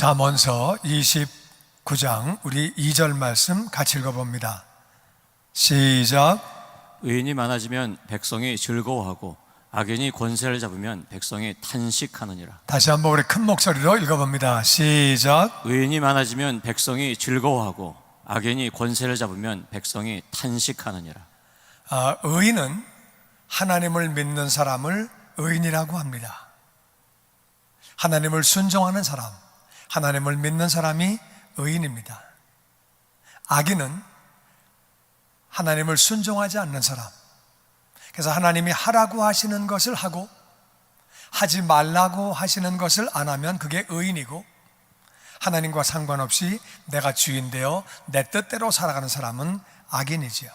잠언서 29장 우리 2절 말씀 같이 읽어봅니다. 시작. 의인이 많아지면 백성이 즐거워하고 악인이 권세를 잡으면 백성이 탄식하느니라. 다시 한번 우리 큰 목소리로 읽어봅니다. 시작. 의인이 많아지면 백성이 즐거워하고 악인이 권세를 잡으면 백성이 탄식하느니라. 의인은 하나님을 믿는 사람을 의인이라고 합니다. 하나님을 순종하는 사람, 하나님을 믿는 사람이 의인입니다. 악인은 하나님을 순종하지 않는 사람, 그래서 하나님이 하라고 하시는 것을 하고 하지 말라고 하시는 것을 안 하면 그게 의인이고, 하나님과 상관없이 내가 주인 되어 내 뜻대로 살아가는 사람은 악인이지요.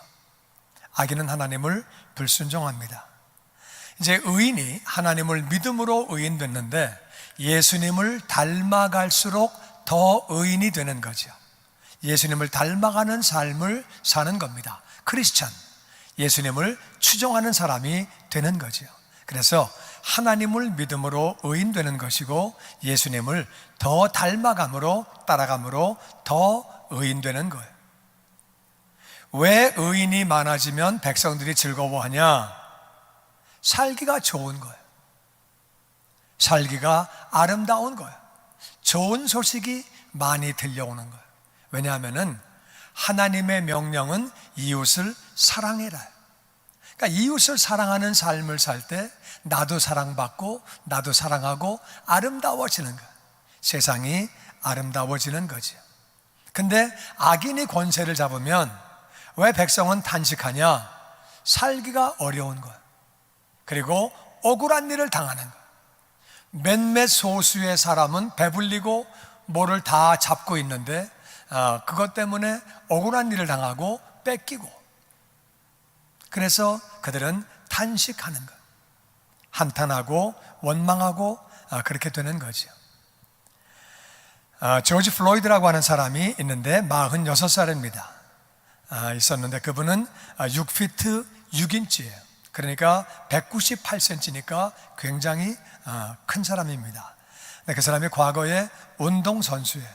악인은 하나님을 불순종합니다. 이제 의인이 하나님을 믿음으로 의인 됐는데 예수님을 닮아갈수록 더 의인이 되는 거죠. 예수님을 닮아가는 삶을 사는 겁니다. 크리스찬, 예수님을 추종하는 사람이 되는 거죠. 그래서 하나님을 믿음으로 의인 되는 것이고 예수님을 더 닮아감으로, 따라감으로 더 의인 되는 거예요. 왜 의인이 많아지면 백성들이 즐거워하냐? 살기가 좋은 거예요. 살기가 아름다운 거예요. 좋은 소식이 많이 들려오는 거예요. 왜냐하면 하나님의 명령은 이웃을 사랑해라. 그러니까 이웃을 사랑하는 삶을 살 때 나도 사랑받고 나도 사랑하고 아름다워지는 거예요. 세상이 아름다워지는 거죠. 근데 악인이 권세를 잡으면 왜 백성은 탄식하냐? 살기가 어려운 거예요. 그리고 억울한 일을 당하는 거예요. 몇몇 소수의 사람은 배불리고 뭐를 다 잡고 있는데 그것 때문에 억울한 일을 당하고 뺏기고, 그래서 그들은 탄식하는 거예요. 한탄하고 원망하고 그렇게 되는 거죠. 조지 플로이드라고 하는 사람이 있는데 46살입니다. 있었는데 그분은 6피트 6인치예요. 그러니까 198cm니까 굉장히 큰 사람입니다. 그 사람이 과거에 운동선수예요.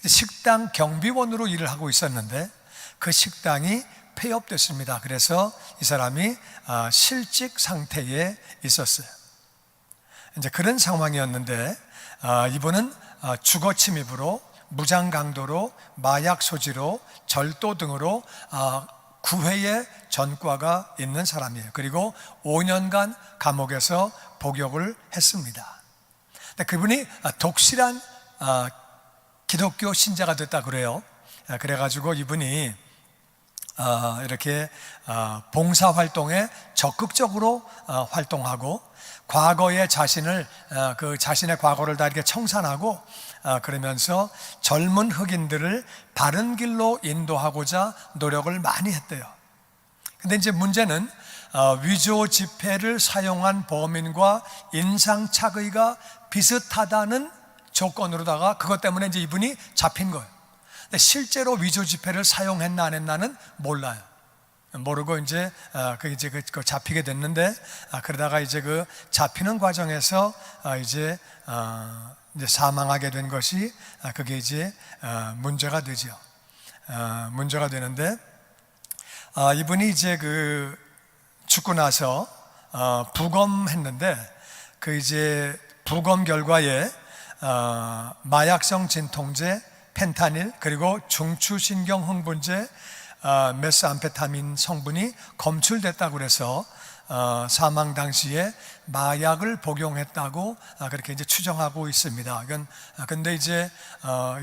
식당 경비원으로 일을 하고 있었는데 그 식당이 폐업됐습니다. 그래서 이 사람이 실직 상태에 있었어요. 이제 그런 상황이었는데 이분은 주거 침입으로, 무장 강도로, 마약 소지로, 절도 등으로 9회의 전과가 있는 사람이에요. 그리고 5년간 감옥에서 복역을 했습니다. 그분이 독실한 기독교 신자가 됐다 그래요. 그래가지고 이분이 이렇게 봉사활동에 적극적으로 활동하고, 과거의 자신의 과거를 다 이렇게 청산하고 그러면서 젊은 흑인들을 바른 길로 인도하고자 노력을 많이 했대요. 근데 이제 문제는 위조 지폐를 사용한 범인과 인상착의가 비슷하다는 조건으로다가 그것 때문에 이제 이분이 잡힌 거예요. 근데 실제로 위조 지폐를 사용했나 안 했나는 몰라요. 모르고 이제 그 잡히게 됐는데 그러다가 이제 그 잡히는 과정에서 이제 사망하게 된 것이 그게 이제 문제가 되죠. 문제가 되는데 이분이 이제 그 죽고 나서 부검했는데 그 이제 부검 결과에 마약성 진통제, 펜타닐, 그리고 중추신경 흥분제, 메스암페타민 성분이 검출됐다고 그래서 사망 당시에 마약을 복용했다고 그렇게 이제 추정하고 있습니다. 근데 이제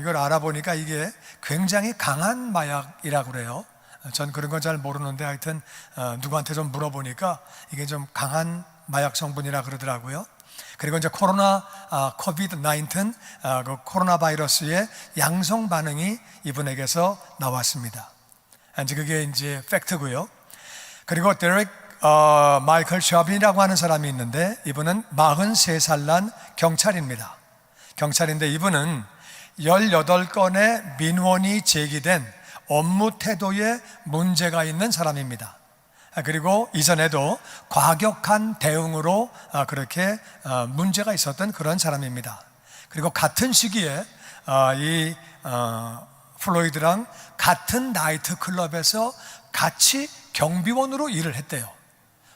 이걸 알아보니까 이게 굉장히 강한 마약이라고 그래요. 전 그런 건 잘 모르는데 하여튼 누구한테 좀 물어보니까 이게 좀 강한 마약 성분이라 그러더라고요. 그리고 이제 코비드-19 그 코로나 바이러스의 양성 반응이 이분에게서 나왔습니다. 이제 그게 이제 팩트고요. 그리고 데렉 마이클 셔빈이라고 하는 사람이 있는데 이분은 43살 난 경찰입니다. 경찰인데 이분은 18건의 민원이 제기된 업무 태도에 문제가 있는 사람입니다. 그리고 이전에도 과격한 대응으로 그렇게 문제가 있었던 그런 사람입니다. 그리고 같은 시기에 플로이드랑 같은 나이트 클럽에서 같이 경비원으로 일을 했대요.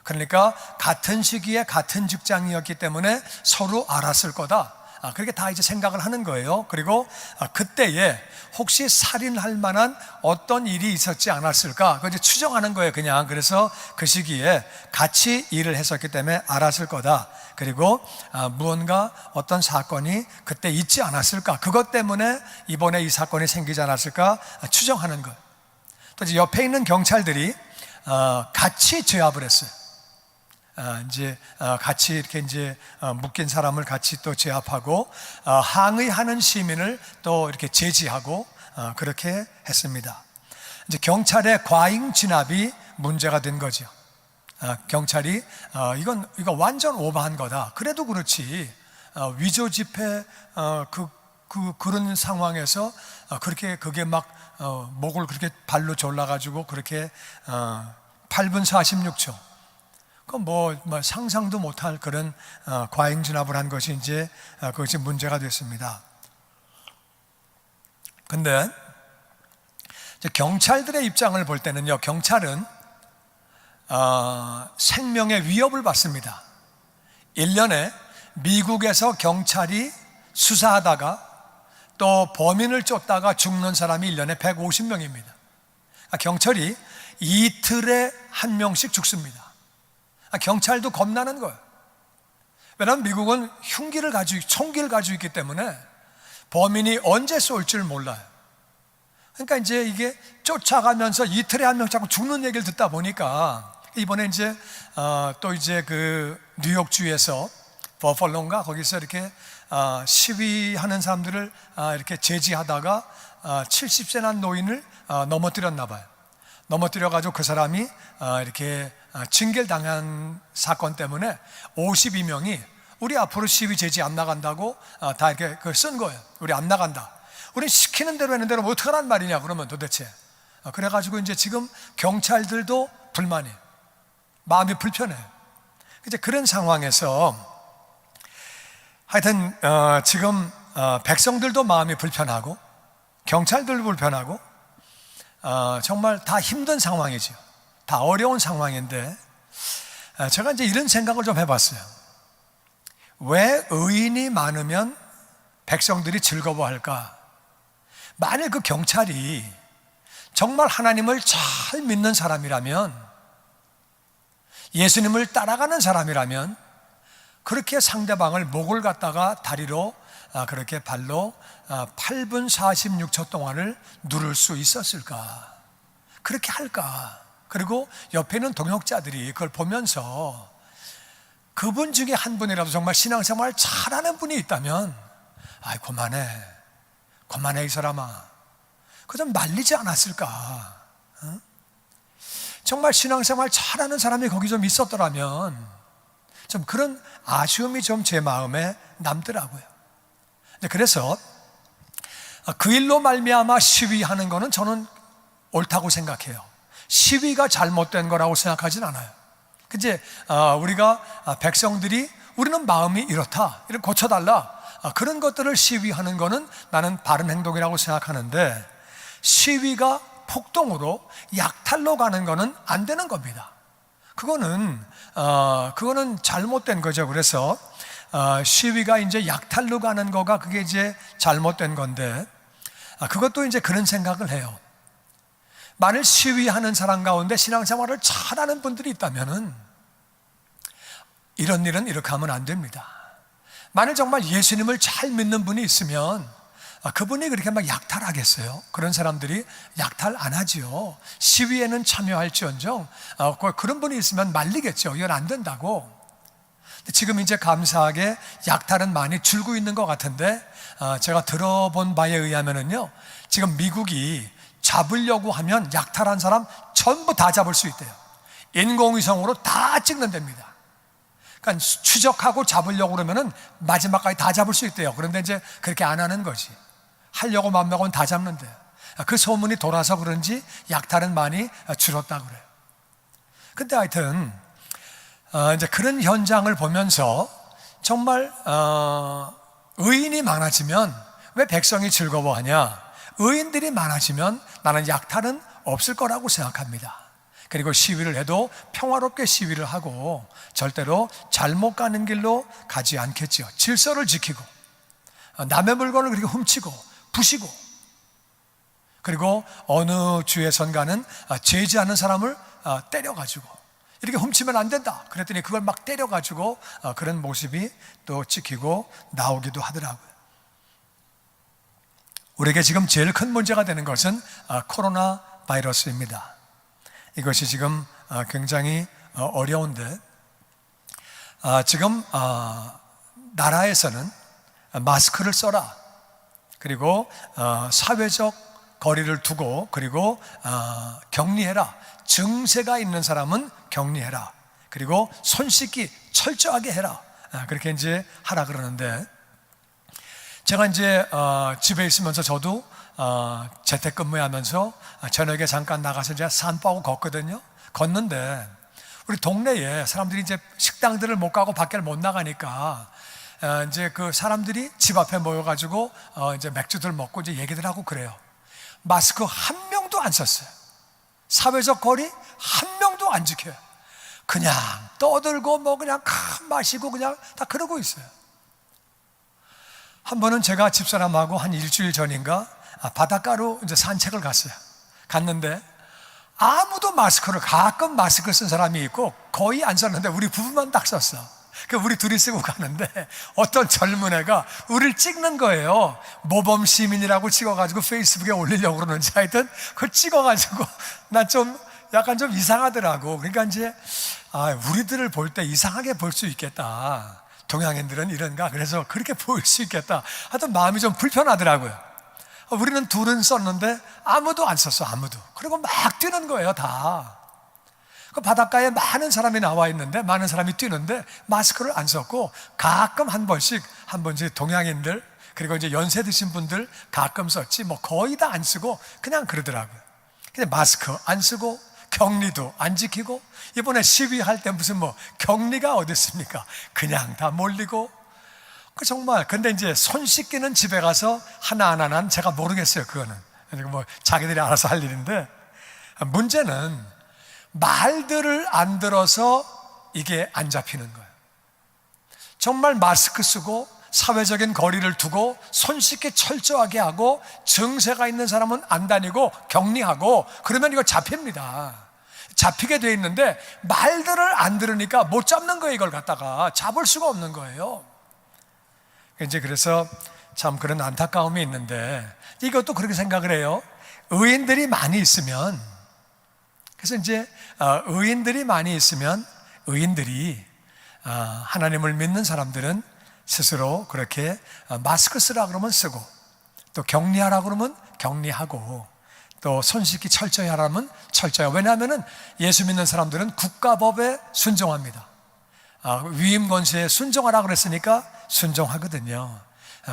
그러니까 같은 시기에 같은 직장이었기 때문에 서로 알았을 거다. 그렇게 다 이제 생각을 하는 거예요. 그리고 그때에 혹시 살인할 만한 어떤 일이 있었지 않았을까? 그걸 이제 추정하는 거예요, 그냥. 그래서 그 시기에 같이 일을 했었기 때문에 알았을 거다. 그리고 무언가 어떤 사건이 그때 있지 않았을까? 그것 때문에 이번에 이 사건이 생기지 않았을까? 추정하는 거예요. 또 이제 옆에 있는 경찰들이 같이 제압을 했어요. 같이 이렇게 묶인 사람을 같이 또 제압하고 항의하는 시민을 또 이렇게 제지하고 그렇게 했습니다. 이제 경찰의 과잉 진압이 문제가 된 거죠. 경찰이 이거 완전 오버한 거다. 그래도 그렇지 위조 집회 그런 상황에서 그렇게 그게 막 목을 그렇게 발로 졸라가지고 그렇게 8분 46초. 그 뭐 상상도 못할 그런 과잉 진압을 한 것이 이제 그것이 문제가 됐습니다. 근데 경찰들의 입장을 볼 때는요, 경찰은 생명의 위협을 받습니다. 1년에 미국에서 경찰이 수사하다가 또 범인을 쫓다가 죽는 사람이 1년에 150명입니다. 경찰이 이틀에 한 명씩 죽습니다. 경찰도 겁나는 거예요. 왜냐하면 미국은 총기를 가지고 있기 때문에 범인이 언제 쏠 줄 몰라요. 그러니까 이제 이게 쫓아가면서 이틀에 한 명 자꾸 죽는 얘기를 듣다 보니까 이번에 이제 또 이제 그 뉴욕주에서 버펄로인가 거기서 이렇게 시위하는 사람들을 이렇게 제지하다가 70세 난 노인을 넘어뜨렸나 봐요. 넘어뜨려가지고 그 사람이 이렇게 징계당한 사건 때문에 52명이 우리 앞으로 시위 제지 안 나간다고 다 이렇게 쓴 거예요. 우리 안 나간다. 우리 시키는 대로 하는 대로 뭐 어떻게 하란 말이냐 그러면 도대체. 그래가지고 이제 지금 경찰들도 불만이에요. 마음이 불편해요. 이제 그런 상황에서 하여튼 지금 백성들도 마음이 불편하고 경찰들도 불편하고 정말 다 힘든 상황이죠. 다 어려운 상황인데 제가 이제 이런 생각을 좀 해봤어요. 왜 의인이 많으면 백성들이 즐거워할까? 만일 그 경찰이 정말 하나님을 잘 믿는 사람이라면, 예수님을 따라가는 사람이라면 그렇게 상대방을 목을 갖다가 다리로 그렇게 발로 8분 46초 동안을 누를 수 있었을까? 그렇게 할까? 그리고 옆에 있는 동역자들이 그걸 보면서 그분 중에 한 분이라도 정말 신앙생활 잘하는 분이 있다면 아이 그만해 이 사람아, 그 좀 말리지 않았을까? 응? 정말 신앙생활 잘하는 사람이 거기 좀 있었더라면 좀 그런 아쉬움이 좀 제 마음에 남더라고요. 그래서 그 일로 말미암아 시위하는 거는 저는 옳다고 생각해요. 시위가 잘못된 거라고 생각하진 않아요. 이제 우리가 백성들이 우리는 마음이 이렇다, 이렇게 고쳐달라, 그런 것들을 시위하는 거는 나는 바른 행동이라고 생각하는데, 시위가 폭동으로 약탈로 가는 거는 안 되는 겁니다. 그거는 잘못된 거죠. 그래서 시위가 이제 약탈로 가는 거가 그게 이제 잘못된 건데, 그것도 이제 그런 생각을 해요. 만일 시위하는 사람 가운데 신앙생활을 잘하는 분들이 있다면은 이런 일은 이렇게 하면 안 됩니다. 만일 정말 예수님을 잘 믿는 분이 있으면 그분이 그렇게 막 약탈하겠어요? 그런 사람들이 약탈 안 하지요. 시위에는 참여할지언정 그런 분이 있으면 말리겠죠. 이건 안 된다고. 지금 이제 감사하게 약탈은 많이 줄고 있는 것 같은데, 제가 들어본 바에 의하면은요, 지금 미국이 잡으려고 하면 약탈한 사람 전부 다 잡을 수 있대요. 인공위성으로 다 찍는답니다. 그러니까 추적하고 잡으려고 그러면은 마지막까지 다 잡을 수 있대요. 그런데 이제 그렇게 안 하는 거지. 하려고 맘먹으면 다 잡는데, 그 소문이 돌아서 그런지 약탈은 많이 줄었다고 그래요. 근데 하여튼 이제 그런 현장을 보면서 정말 의인이 많아지면 왜 백성이 즐거워하냐? 의인들이 많아지면 나는 약탈은 없을 거라고 생각합니다. 그리고 시위를 해도 평화롭게 시위를 하고 절대로 잘못 가는 길로 가지 않겠죠. 질서를 지키고 남의 물건을 그렇게 훔치고 부시고, 그리고 어느 주에선가는 죄지 않은 사람을 때려가지고 이렇게 훔치면 안 된다 그랬더니 그걸 막 때려가지고 그런 모습이 또 찍히고 나오기도 하더라고요. 우리에게 지금 제일 큰 문제가 되는 것은 코로나 바이러스입니다. 이것이 지금 굉장히 어려운데, 지금 나라에서는 마스크를 써라, 그리고 사회적 거리를 두고, 그리고 격리해라, 증세가 있는 사람은 격리해라, 그리고 손 씻기 철저하게 해라, 그렇게 이제 하라 그러는데, 제가 이제 집에 있으면서 저도 재택근무하면서 저녁에 잠깐 나가서 이제 산보고 걷거든요. 걷는데 우리 동네에 사람들이 이제 식당들을 못 가고 밖에 못 나가니까 이제 그 사람들이 집 앞에 모여가지고 이제 맥주들 먹고 이제 얘기들 하고 그래요. 마스크 한 명도 안 썼어요. 사회적 거리 한 명도 안 지켜요. 그냥 떠들고 뭐 그냥 마시고 그냥 다 그러고 있어요. 한 번은 제가 집사람하고 한 일주일 전인가 바닷가로 이제 산책을 갔어요. 갔는데 아무도 마스크를, 가끔 마스크 쓴 사람이 있고 거의 안 썼는데 우리 부부만 딱 썼어. 그 우리 둘이 쓰고 가는데 어떤 젊은 애가 우리를 찍는 거예요. 모범 시민이라고 찍어가지고 페이스북에 올리려고 그러는지 하여튼 그걸 찍어가지고 난 좀 약간 좀 이상하더라고. 그러니까 이제 우리들을 볼 때 이상하게 볼 수 있겠다, 동양인들은 이런가, 그래서 그렇게 보일 수 있겠다, 하여튼 마음이 좀 불편하더라고요. 우리는 둘은 썼는데 아무도 안 썼어, 아무도. 그리고 막 뛰는 거예요, 다. 그 바닷가에 많은 사람이 나와 있는데, 많은 사람이 뛰는데 마스크를 안 썼고, 가끔 한 번씩 동양인들, 그리고 이제 연세 드신 분들 가끔 썼지 뭐 거의 다 안 쓰고 그냥 그러더라고요. 근데 마스크 안 쓰고 격리도 안 지키고, 이번에 시위할 때 무슨 뭐 격리가 어디 있습니까? 그냥 다 몰리고. 정말. 근데 이제 손 씻기는 집에 가서 하나하나는 제가 모르겠어요. 그거는 뭐 자기들이 알아서 할 일인데, 문제는 말들을 안 들어서 이게 안 잡히는 거예요. 정말 마스크 쓰고 사회적인 거리를 두고 손 씻기 철저하게 하고 증세가 있는 사람은 안 다니고 격리하고 그러면 이거 잡힙니다. 잡히게 돼 있는데 말들을 안 들으니까 못 잡는 거예요. 이걸 갖다가 잡을 수가 없는 거예요. 이제 그래서 참 그런 안타까움이 있는데, 이것도 그렇게 생각을 해요. 의인들이 많이 있으면, 그래서 이제 의인들이 많이 있으면 의인들이 하나님을 믿는 사람들은 스스로 그렇게 마스크 쓰라 그러면 쓰고, 또 격리하라 그러면 격리하고, 또 손 씻기 철저히 하라면 철저히. 왜냐하면 예수 믿는 사람들은 국가법에 순종합니다. 위임 권세에 순종하라 그랬으니까 순종하거든요.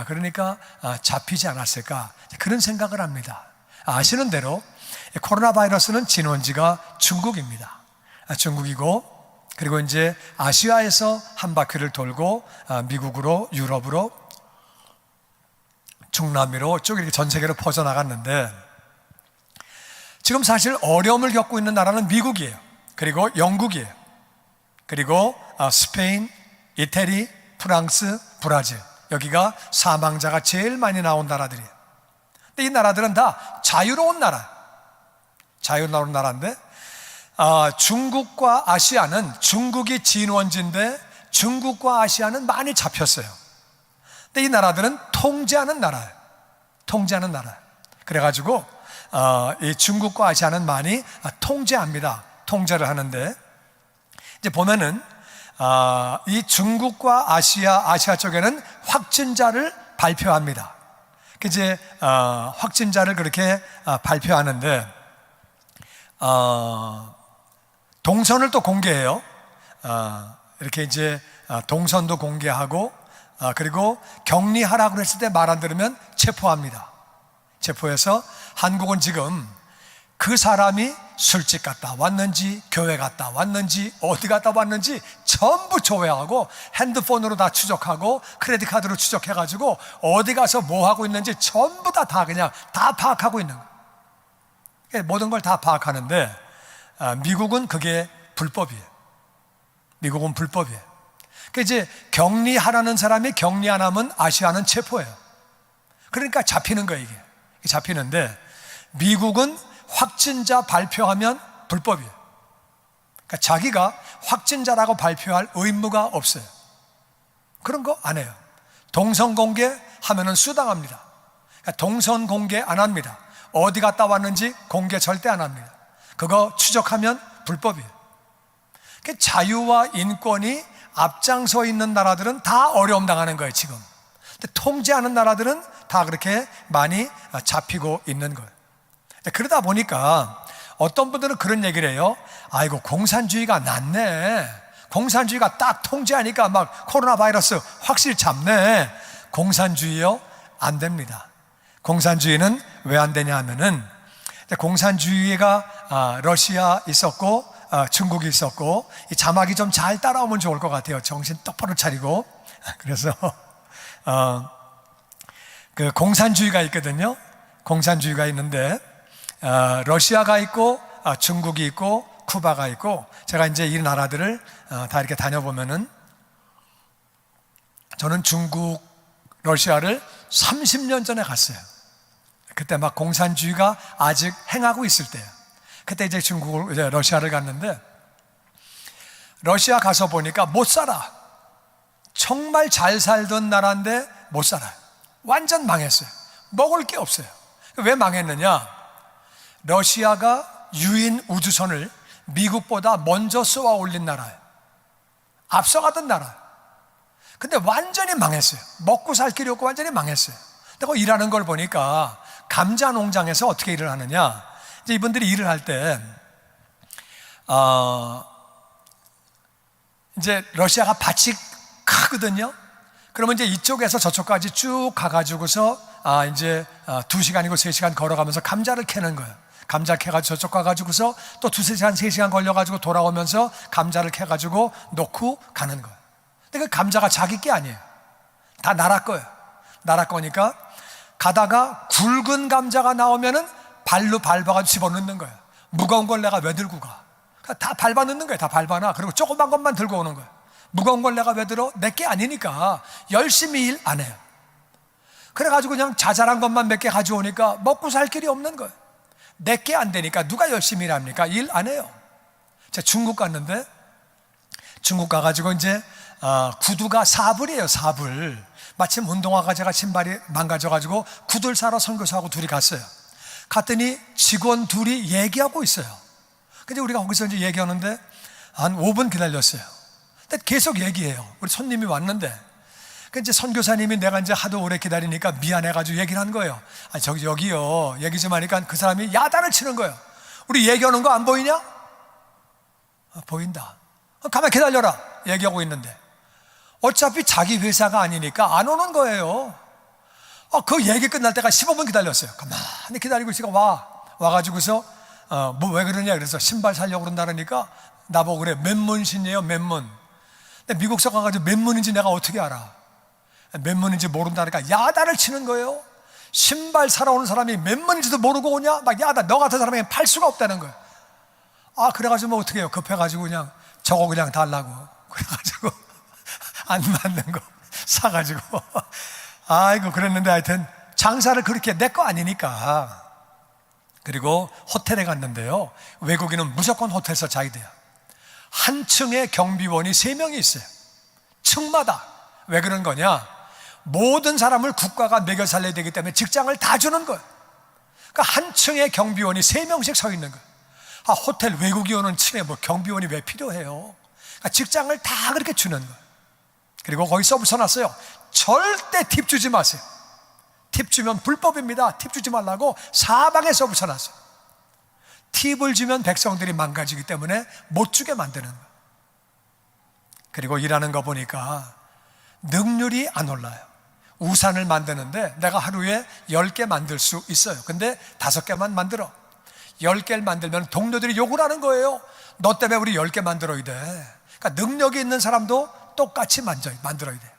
그러니까 잡히지 않았을까, 그런 생각을 합니다. 아시는 대로 코로나 바이러스는 진원지가 중국입니다. 중국이고, 그리고 이제 아시아에서 한 바퀴를 돌고 미국으로, 유럽으로, 중남미로 쭉 이렇게 전 세계로 퍼져나갔는데, 지금 사실 어려움을 겪고 있는 나라는 미국이에요. 그리고 영국이에요. 그리고 스페인, 이태리, 프랑스, 브라질, 여기가 사망자가 제일 많이 나온 나라들이에요. 근데 이 나라들은 다 자유로운 나라, 자유로운 나라인데, 중국과 아시아는, 중국이 진원지인데 중국과 아시아는 많이 잡혔어요. 근데 이 나라들은 통제하는 나라예요. 통제하는 나라. 그래가지고 이 중국과 아시아는 많이 통제합니다. 통제를 하는데, 이제 보면은 이 중국과 아시아 쪽에는 확진자를 발표합니다. 이제 확진자를 그렇게 발표하는데, 동선을 또 공개해요. 이렇게 이제 동선도 공개하고, 그리고 격리하라고 했을 때 말 안 들으면 체포합니다. 체포해서 한국은 지금 그 사람이 술집 갔다 왔는지, 교회 갔다 왔는지, 어디 갔다 왔는지 전부 조회하고, 핸드폰으로 다 추적하고, 크레딧 카드로 추적해가지고 어디 가서 뭐 하고 있는지 전부 다 그냥 다 파악하고 있는 거예요. 모든 걸 다 파악하는데, 미국은 그게 불법이에요. 미국은 불법이에요. 이제 격리하라는 사람이 격리 안 하면 아시아는 체포해요. 그러니까 잡히는 거예요. 이게 잡히는데, 미국은 확진자 발표하면 불법이에요. 그러니까 자기가 확진자라고 발표할 의무가 없어요. 그런 거 안 해요. 동선 공개 하면은 수당합니다. 그러니까 동선 공개 안 합니다. 어디 갔다 왔는지 공개 절대 안 합니다. 그거 추적하면 불법이에요. 그러니까 자유와 인권이 앞장서 있는 나라들은 다 어려움 당하는 거예요, 지금. 근데 통제하는 나라들은 다 그렇게 많이 잡히고 있는 거예요. 그러다 보니까 어떤 분들은 그런 얘기를 해요. 아이고, 공산주의가 낫네. 공산주의가 딱 통제하니까 막 코로나 바이러스 확실히 잡네. 공산주의요? 안 됩니다. 공산주의는 왜 안 되냐 하면은, 공산주의가 러시아 있었고 중국이 있었고, 이 자막이 좀 잘 따라오면 좋을 것 같아요. 정신 똑바로 차리고. 그래서 그 공산주의가 있거든요. 공산주의가 있는데, 러시아가 있고 중국이 있고 쿠바가 있고, 제가 이제 이 나라들을 다 이렇게 다녀보면은, 저는 중국, 러시아를 30년 전에 갔어요. 그때 막 공산주의가 아직 행하고 있을 때예요. 그때 이제 이제 러시아를 갔는데, 러시아 가서 보니까 못 살아. 정말 잘 살던 나라인데 못 살아요. 완전 망했어요. 먹을 게 없어요. 왜 망했느냐? 러시아가 유인 우주선을 미국보다 먼저 쏘아 올린 나라예요. 앞서가던 나라예요. 근데 완전히 망했어요. 먹고 살 길이 없고 완전히 망했어요. 근데 일하는 걸 보니까 감자 농장에서 어떻게 일을 하느냐? 이제 이분들이 일을 할 때, 이제 러시아가 밭이 크거든요. 그러면 이제 이쪽에서 저쪽까지 쭉 가가지고서 이제 2시간이고 3시간 걸어가면서 감자를 캐는 거예요. 감자 캐가지고 저쪽 가가지고서 또 2시간, 3시간 걸려가지고 돌아오면서 감자를 캐가지고 놓고 가는 거예요. 근데 그 감자가 자기 게 아니에요. 다 나라 거예요. 나라 거니까 가다가 굵은 감자가 나오면은 발로 밟아가지고 집어넣는 거예요. 무거운 걸 내가 왜 들고 가? 다 밟아 넣는 거예요. 다 밟아놔. 그리고 조그만 것만 들고 오는 거예요. 무거운 걸 내가 왜 들어? 내게 아니니까 열심히 일 안 해요. 그래가지고 그냥 자잘한 것만 몇 개 가져오니까 먹고 살 길이 없는 거예요. 내게 안 되니까 누가 열심히 일합니까? 일 안 해요. 제가 중국 갔는데, 중국 가가지고 이제 구두가 4불이에요. 4불. 마침 운동화가 제가 신발이 망가져가지고 구두를 사러 선교사하고 둘이 갔어요. 갔더니 직원 둘이 얘기하고 있어요. 근데 우리가 거기서 이제 얘기하는데 한 5분 기다렸어요. 근데 계속 얘기해요. 우리 손님이 왔는데, 그 이제 선교사님이 내가 이제 하도 오래 기다리니까 미안해가지고 얘기를 한 거예요. 저기 여기요. 얘기 좀 하니까 그 사람이 야단을 치는 거예요. 우리 얘기하는 거 안 보이냐? 보인다. 가만 기다려라. 얘기하고 있는데 어차피 자기 회사가 아니니까 안 오는 거예요. 그 얘기 끝날 때가 15분 기다렸어요. 가만히 기다리고 있으니까 와가지고서 뭐 왜 그러냐 그래서 신발 사려고 그런다 그러니까 나보고 그래, 맨문신이에요. 맨문. 근데 미국서 가가지고 맨문인지 내가 어떻게 알아? 맨문인지 모른다니까 야단을 치는 거예요. 신발 사러 오는 사람이 맨문인지도 모르고 오냐? 막 야단. 너 같은 사람에게 팔 수가 없다는 거예요. 그래가지고 뭐 어떻게 해요? 급해가지고 그냥 저거 그냥 달라고. 그래가지고 안 맞는 거 사가지고 아이고 그랬는데, 하여튼 장사를 그렇게 내 거 아니니까. 그리고 호텔에 갔는데요, 외국인은 무조건 호텔에서 자야 돼요. 한 층에 경비원이 3명이 있어요. 층마다. 왜 그런 거냐? 모든 사람을 국가가 먹여 살려야 되기 때문에 직장을 다 주는 거예요. 그러니까 한 층에 경비원이 3명씩 서 있는 거예요. 호텔 외국인 오는 층에 뭐 경비원이 왜 필요해요? 그러니까 직장을 다 그렇게 주는 거예요. 그리고 거기서 붙여놨어요. 절대 팁 주지 마세요. 팁 주면 불법입니다. 팁 주지 말라고 사방에 써붙여놨어요. 팁을 주면 백성들이 망가지기 때문에 못 주게 만드는 거예요. 그리고 일하는 거 보니까 능률이 안 올라요. 우산을 만드는데 내가 하루에 10개 만들 수 있어요. 근데 5개만 만들어. 10개를 만들면 동료들이 욕을 하는 거예요. 너 때문에 우리 10개 만들어야 돼. 그러니까 능력이 있는 사람도 똑같이 만들어야 돼.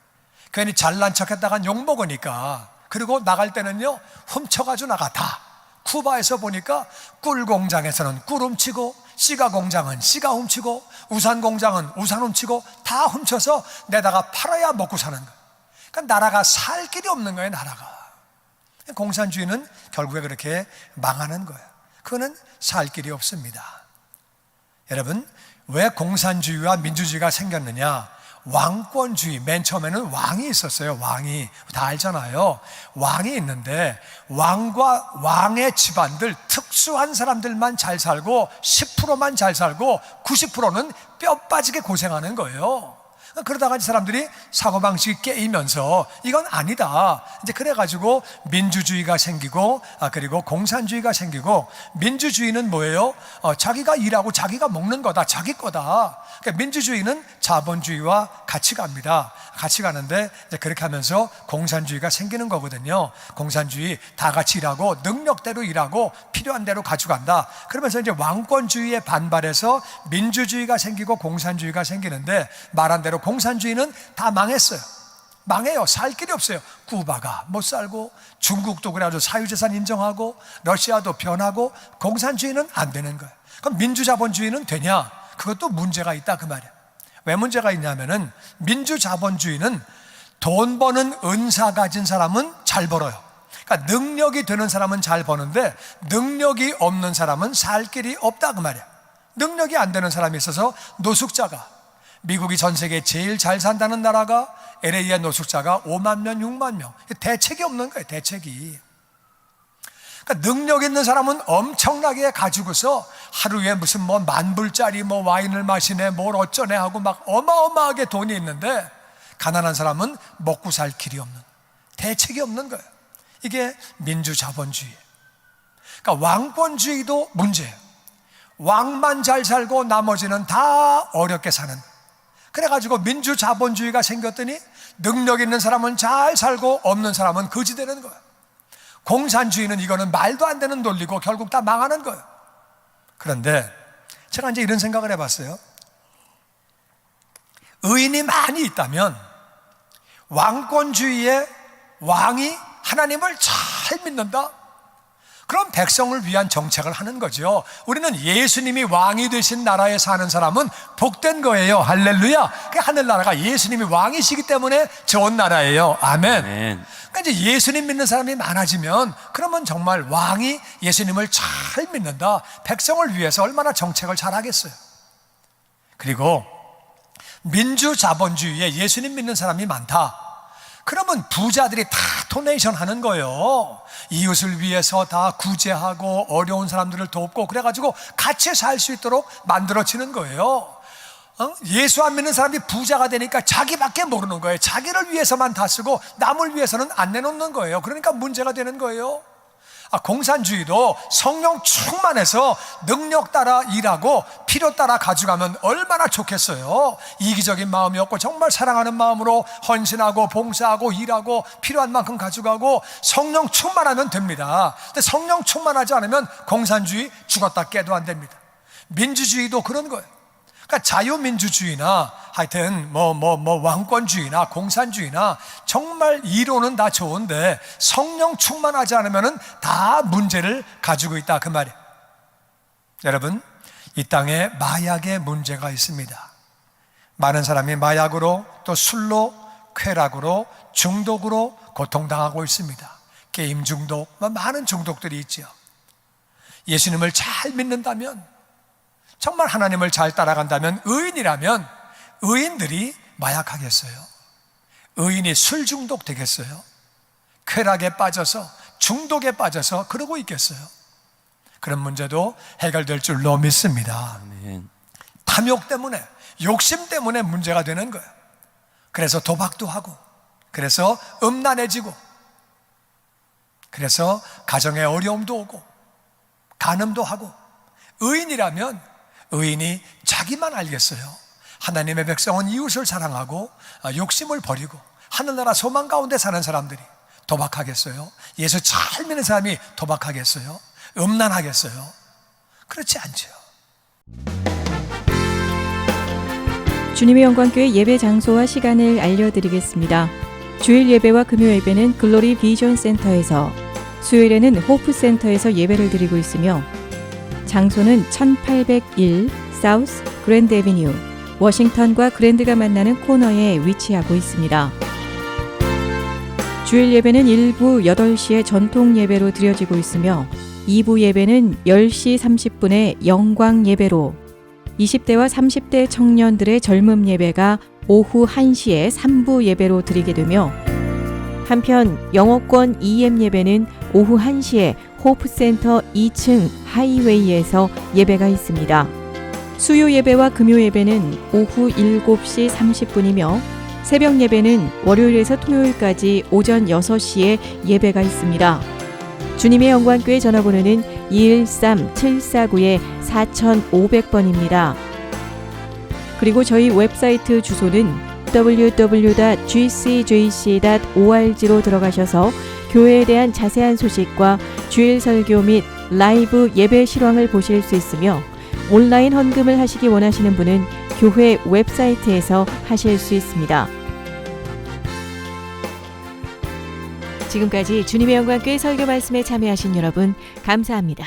괜히 잘난 척했다간 욕 먹으니까. 그리고 나갈 때는요, 훔쳐가지고 나가. 다 쿠바에서 보니까 꿀 공장에서는 꿀 훔치고, 시가 공장은 시가 훔치고, 우산 공장은 우산 훔치고, 다 훔쳐서 내다가 팔아야 먹고 사는 거예요. 그러니까 나라가 살 길이 없는 거예요. 나라가. 공산주의는 결국에 그렇게 망하는 거예요. 그거는 살 길이 없습니다. 여러분, 왜 공산주의와 민주주의가 생겼느냐? 왕권주의, 맨 처음에는 왕이 있었어요. 왕이, 다 알잖아요. 왕이 있는데 왕과 왕의 집안들, 특수한 사람들만 잘 살고 10%만 잘 살고 90%는 뼈 빠지게 고생하는 거예요. 그러다가 사람들이 사고방식이 깨이면서 이건 아니다. 이제 그래가지고 민주주의가 생기고, 그리고 공산주의가 생기고. 민주주의는 뭐예요? 자기가 일하고 자기가 먹는 거다. 자기 거다. 그러니까 민주주의는 자본주의와 같이 갑니다. 같이 가는데 이제 그렇게 하면서 공산주의가 생기는 거거든요. 공산주의 다 같이 일하고 능력대로 일하고 필요한 대로 가져간다. 그러면서 이제 왕권주의에 반발해서 민주주의가 생기고 공산주의가 생기는데, 말한 대로 공산주의는 다 망했어요. 망해요. 살 길이 없어요. 쿠바가 못 살고, 중국도 그래가지고 사유재산 인정하고, 러시아도 변하고. 공산주의는 안 되는 거예요. 그럼 민주자본주의는 되냐? 그것도 문제가 있다, 그 말이에요. 왜 문제가 있냐면은, 민주자본주의는 돈 버는 은사 가진 사람은 잘 벌어요. 그러니까 능력이 되는 사람은 잘 버는데 능력이 없는 사람은 살 길이 없다, 그 말이에요. 능력이 안 되는 사람이 있어서 노숙자가, 미국이 전 세계에 제일 잘 산다는 나라가 LA의 노숙자가 5만 명, 6만 명. 대책이 없는 거예요, 대책이. 그러니까 능력 있는 사람은 엄청나게 가지고서 하루에 무슨 뭐 10,000불짜리 뭐 와인을 마시네, 뭘 어쩌네 하고 막 어마어마하게 돈이 있는데, 가난한 사람은 먹고 살 길이 없는, 대책이 없는 거예요. 이게 민주자본주의. 그러니까 왕권주의도 문제예요. 왕만 잘 살고 나머지는 다 어렵게 사는. 그래가지고 민주자본주의가 생겼더니 능력 있는 사람은 잘 살고 없는 사람은 거지 되는 거예요. 공산주의는 이거는 말도 안 되는 논리고 결국 다 망하는 거예요. 그런데 제가 이제 이런 생각을 해봤어요. 의인이 많이 있다면 왕권주의의 왕이 하나님을 잘 믿는다? 그럼 백성을 위한 정책을 하는 거죠. 우리는 예수님이 왕이 되신 나라에 사는 사람은 복된 거예요. 할렐루야. 그 하늘나라가 예수님이 왕이시기 때문에 좋은 나라예요. 아멘. 아멘. 그러니까 이제 예수님 믿는 사람이 많아지면, 그러면 정말 왕이 예수님을 잘 믿는다, 백성을 위해서 얼마나 정책을 잘 하겠어요. 그리고 민주자본주의에 예수님 믿는 사람이 많다. 그러면 부자들이 다 도네이션 하는 거예요. 이웃을 위해서 다 구제하고 어려운 사람들을 돕고, 그래가지고 같이 살 수 있도록 만들어지는 거예요. 예수 안 믿는 사람이 부자가 되니까 자기밖에 모르는 거예요. 자기를 위해서만 다 쓰고 남을 위해서는 안 내놓는 거예요. 그러니까 문제가 되는 거예요. 공산주의도 성령 충만해서 능력 따라 일하고 필요 따라 가져가면 얼마나 좋겠어요. 이기적인 마음이 없고 정말 사랑하는 마음으로 헌신하고 봉사하고 일하고 필요한 만큼 가져가고 성령 충만하면 됩니다. 근데 성령 충만하지 않으면 공산주의 죽었다 깨도 안 됩니다. 민주주의도 그런 거예요. 그러니까 자유민주주의나 하여튼 왕권주의나 공산주의나 정말 이론은 다 좋은데 성령 충만하지 않으면 다 문제를 가지고 있다, 그 말이에요. 여러분, 이 땅에 마약의 문제가 있습니다. 많은 사람이 마약으로, 또 술로, 쾌락으로, 중독으로 고통당하고 있습니다. 게임 중독, 많은 중독들이 있죠. 예수님을 잘 믿는다면, 정말 하나님을 잘 따라간다면, 의인이라면 의인들이 마약하겠어요? 의인이 술 중독 되겠어요? 쾌락에 빠져서, 중독에 빠져서 그러고 있겠어요? 그런 문제도 해결될 줄로 믿습니다. 아멘. 탐욕 때문에, 욕심 때문에 문제가 되는 거예요. 그래서 도박도 하고, 그래서 음란해지고, 그래서 가정에 어려움도 오고, 간음도 하고. 의인이라면 의인이 자기만 알겠어요. 하나님의 백성은 이웃을 사랑하고 욕심을 버리고 하늘나라 소망 가운데 사는 사람들이 도박하겠어요? 예수 잘 믿는 사람이 도박하겠어요? 음란하겠어요? 그렇지 않죠. 주님의 영광교회 예배 장소와 시간을 알려드리겠습니다. 주일 예배와 금요 예배는 글로리 비전 센터에서, 수요일에는 호프 센터에서 예배를 드리고 있으며, 장소는 1801 사우스 그랜드 애비뉴, 워싱턴과 그랜드가 만나는 코너에 위치하고 있습니다. 주일 예배는 1부 8시에 전통 예배로 드려지고 있으며 2부 예배는 10시 30분에 영광 예배로, 20대와 30대 청년들의 젊음 예배가 오후 1시에 3부 예배로 드리게 되며, 한편 영어권 EM 예배는 오후 1시에 호프센터 2층 하이웨이에서 예배가 있습니다. 수요 예배와 금요 예배는 오후 7시 30분이며 새벽 예배는 월요일에서 토요일까지 오전 6시에 예배가 있습니다. 주님의 영광교회 전화번호는 213-749-4500번입니다. 그리고 저희 웹사이트 주소는 www.gcjc.org로 들어가셔서 교회에 대한 자세한 소식과 주일 설교 및 라이브 예배 실황을 보실 수 있으며, 온라인 헌금을 하시기 원하시는 분은 교회 웹사이트에서 하실 수 있습니다. 지금까지 주님의 영광교회 설교 말씀에 참여하신 여러분 감사합니다.